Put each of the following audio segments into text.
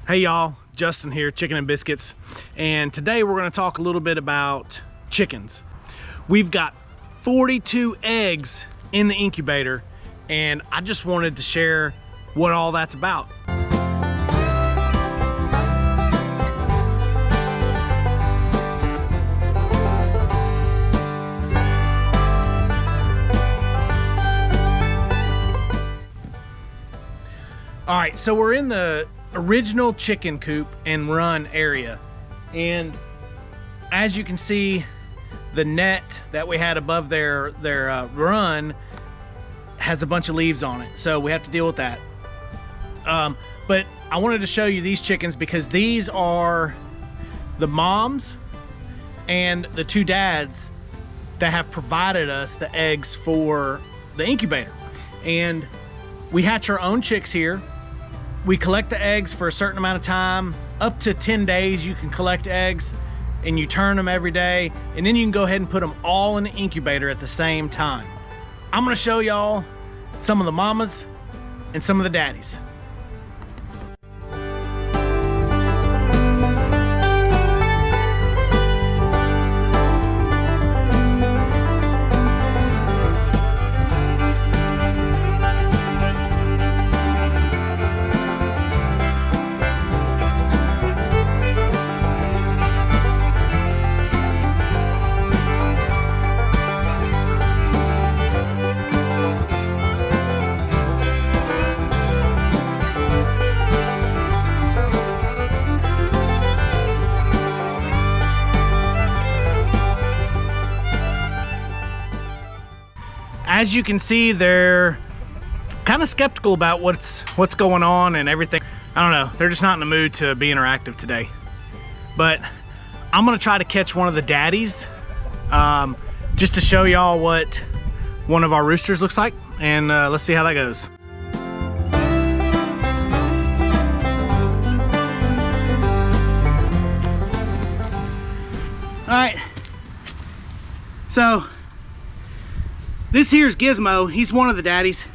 Hey y'all, Justin here, Chicken and Biscuits, and today we're going to talk a little bit about chickens. We've got 42 eggs in the incubator, and I just wanted to share what all that's about. All right, so we're in the original chicken coop and run area, and as you can see, the net that we had above their run has a bunch of leaves on it, so we have to deal with that. But I wanted to show you these chickens because these are the moms and the two dads that have provided us the eggs for the incubator. And we hatch our own chicks here. We collect the eggs for a certain amount of time. Up to 10 days you can collect eggs, and you turn them every day, and then you can go ahead and put them all in the incubator at the same time. I'm gonna show y'all some of the mamas and some of the daddies. As you can see, they're kind of skeptical about what's going on and everything. I don't know, they're just not in the mood to be interactive today. But I'm gonna try to catch one of the daddies just to show y'all what one of our roosters looks like, and let's see how that goes. All right, so this here's Gizmo. He's one of the daddies,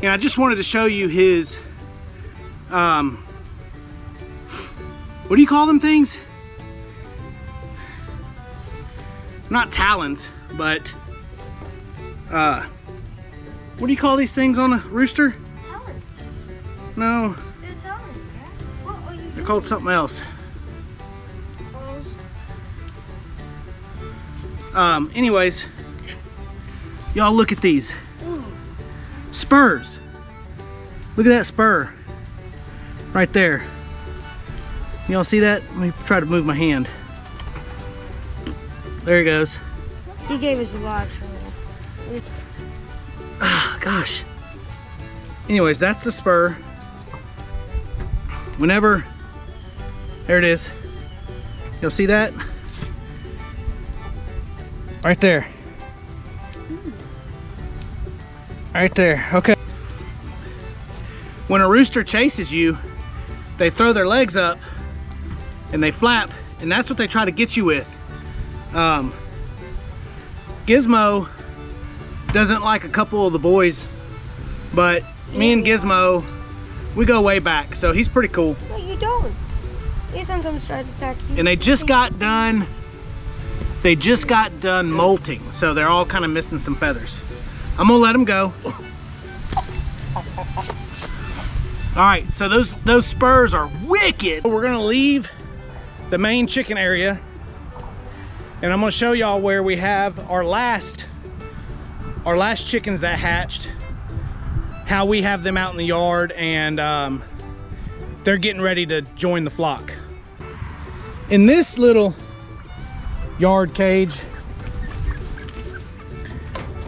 and I just wanted to show you his what do you call them things? Not talons, but what do you call these things on a rooster? Talons. No. They're talons, Dad. What are you doing? They're called something else. Anyways, y'all look at these spurs. Look at that spur right there. Y'all see that? Let me try to move my hand. There he goes. He gave us a lot of trouble. Ah, gosh. Anyways, that's the spur. Whenever, there it is. You'll see that? Right there. Right there, okay. When a rooster chases you, they throw their legs up and they flap, and that's what they try to get you with. Gizmo doesn't like a couple of the boys, but me and Gizmo, we go way back, so he's pretty cool. No, you don't. He sometimes tries to attack you. And they just got done molting, so they're all kind of missing some feathers. I'm gonna let them go. All right, so those spurs are wicked. We're gonna leave the main chicken area, and I'm gonna show y'all where we have our last chickens that hatched, how we have them out in the yard, and they're getting ready to join the flock. In this little yard cage,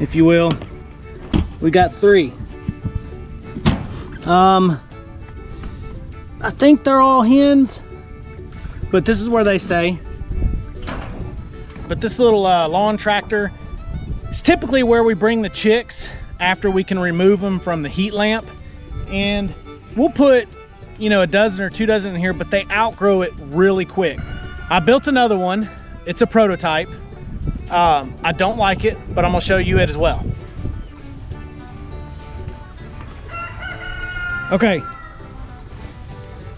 if you will, we got 3. I think they're all hens, but this is where they stay. But this little lawn tractor is typically where we bring the chicks after we can remove them from the heat lamp. And we'll put, you know, a dozen or 2 dozen in here, but they outgrow it really quick. I built another one. It's a prototype. I don't like it, but I'm gonna show you it as well. Okay,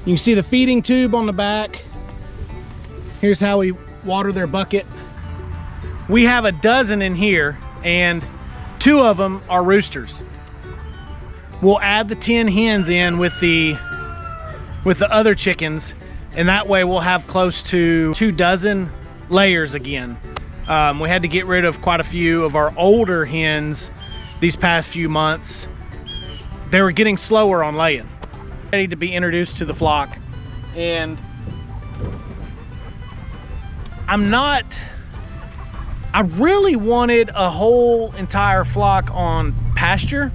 You can see the feeding tube on the back. Here's how we water their bucket. We have a dozen in here, and 2 of them are roosters. We'll add the 10 hens in with the other chickens, and that way we'll have close to 2 dozen layers again. We had to get rid of quite a few of our older hens these past few months. They were getting slower on laying. Ready to be introduced to the flock, and I really wanted a whole entire flock on pasture.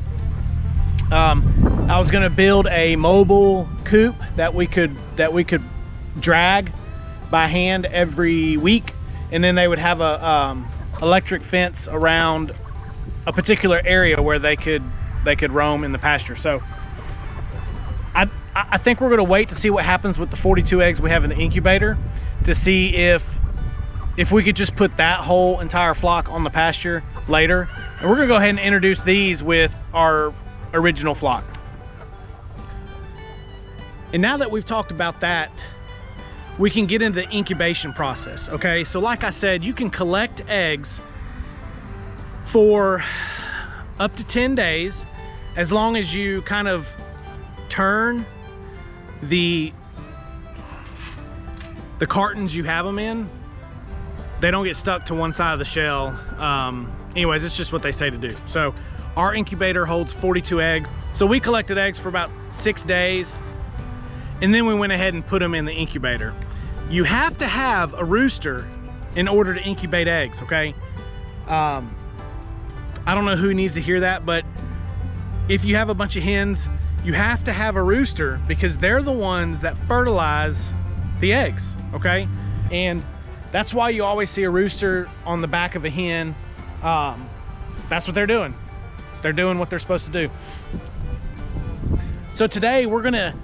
I was gonna build a mobile coop that we could drag by hand every week, and then they would have a electric fence around a particular area where they could roam in the pasture. So I think we're gonna wait to see what happens with the 42 eggs we have in the incubator to see if we could just put that whole entire flock on the pasture later. And we're gonna go ahead and introduce these with our original flock. And now that we've talked about that, we can get into the incubation process, okay? So like I said, you can collect eggs for up to 10 days, as long as you kind of turn the cartons you have them in. They don't get stuck to one side of the shell. Anyways, it's just what they say to do. So our incubator holds 42 eggs. So we collected eggs for about 6 days, and then we went ahead and put them in the incubator. You have to have a rooster in order to incubate eggs, okay? I don't know who needs to hear that, but if you have a bunch of hens, you have to have a rooster because they're the ones that fertilize the eggs, okay? And that's why you always see a rooster on the back of a hen. That's what they're doing. They're doing what they're supposed to do. So today we're gonna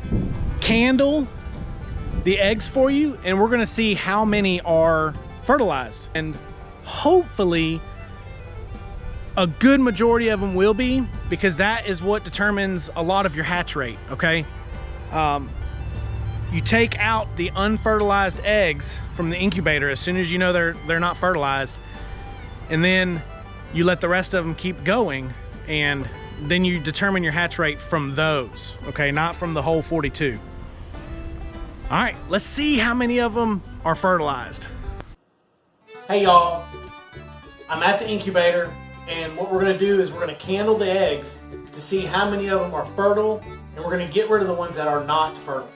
candle the eggs for you, and we're gonna see how many are fertilized. And hopefully a good majority of them will be, because that is what determines a lot of your hatch rate, okay? You take out the unfertilized eggs from the incubator as soon as you know they're not fertilized, and then you let the rest of them keep going, and then you determine your hatch rate from those, okay? Not from the whole 42. All right, let's see how many of them are fertilized. Hey y'all, I'm at the incubator, and what we're gonna do is we're gonna candle the eggs to see how many of them are fertile, and we're gonna get rid of the ones that are not fertile,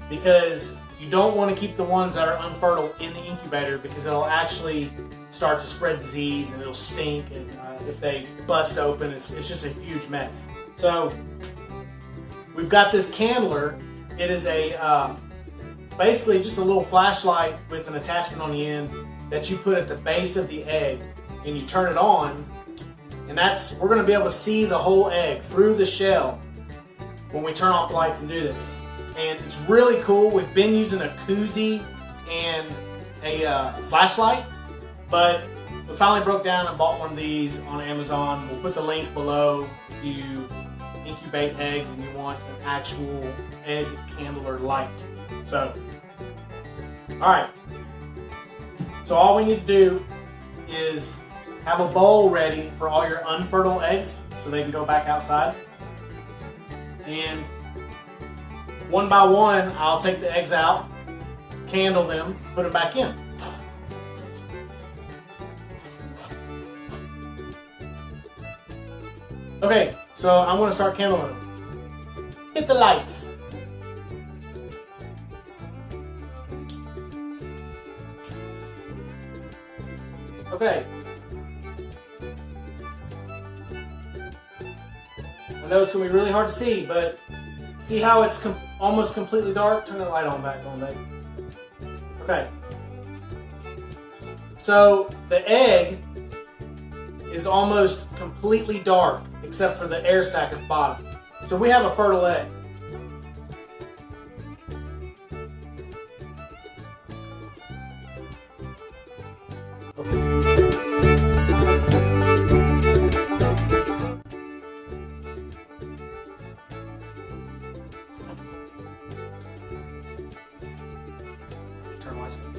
because you don't want to keep the ones that are unfertile in the incubator, because it'll actually start to spread disease and it'll stink, and if they bust open, it's just a huge mess. So we've got this candler. It is a basically just a little flashlight with an attachment on the end that you put at the base of the egg, and you turn it on, and we're going to be able to see the whole egg through the shell when we turn off the lights and do this. And it's really cool. We've been using a koozie and a flashlight, but we finally broke down and bought one of these on Amazon. We'll put the link below if you incubate eggs and you want an actual egg candler light. So, all right. So all we need to do is have a bowl ready for all your unfertile eggs so they can go back outside. And one by one, I'll take the eggs out, candle them, put them back in. Okay, so I'm gonna start candling them. Hit the lights. Okay. I know it's gonna be really hard to see, but see how it's almost completely dark? Turn the light on back on, babe. Okay. So the egg is almost completely dark except for the air sac at the bottom. So we have a fertile egg. turn lights on.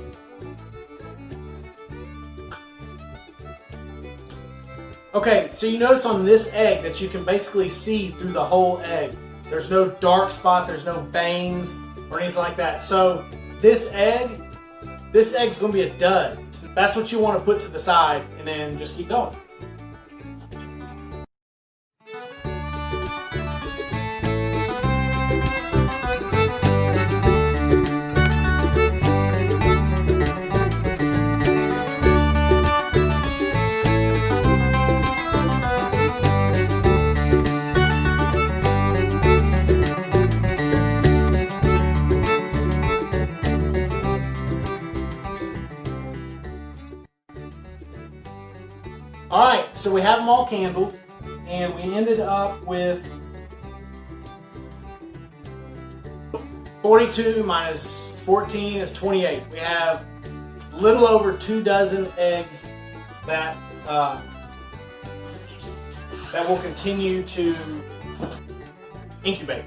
Okay, so you notice on this egg that you can basically see through the whole egg. There's no dark spot, there's no veins or anything like that. So this egg's gonna be a dud. So that's what you want to put to the side and then just keep going. Alright, so we have them all candled, and we ended up with 42 minus 14 is 28. We have a little over 2 dozen eggs that that will continue to incubate.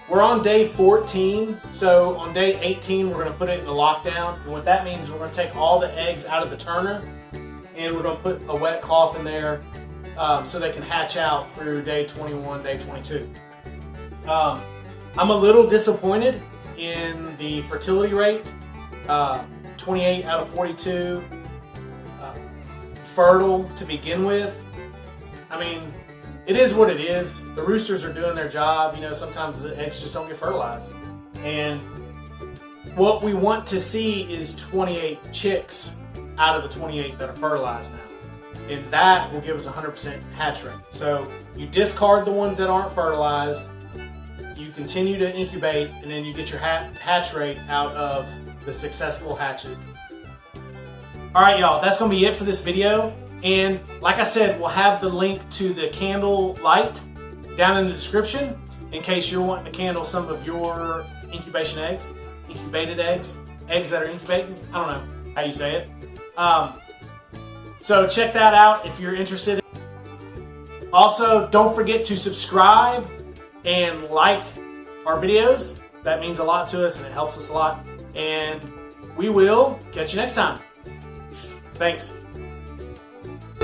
We're on day 14, so on day 18 we're going to put it in a lockdown, and what that means is we're going to take all the eggs out of the turner and we're going to put a wet cloth in there so they can hatch out through day 21, day 22. I'm a little disappointed in the fertility rate, 28 out of 42, fertile to begin with. I mean, it is what it is. The roosters are doing their job. You know, sometimes the eggs just don't get fertilized. And what we want to see is 28 chicks out of the 28 that are fertilized now. And that will give us 100% hatch rate. So you discard the ones that aren't fertilized, you continue to incubate, and then you get your hatch rate out of the successful hatches. All right, y'all, that's gonna be it for this video. And like I said, we'll have the link to the candle light down in the description in case you're wanting to candle some of your incubation eggs, incubated eggs, eggs that are incubating. I don't know how you say it. So check that out if you're interested. Also, don't forget to subscribe and like our videos. That means a lot to us and it helps us a lot. And we will catch you next time. Thanks.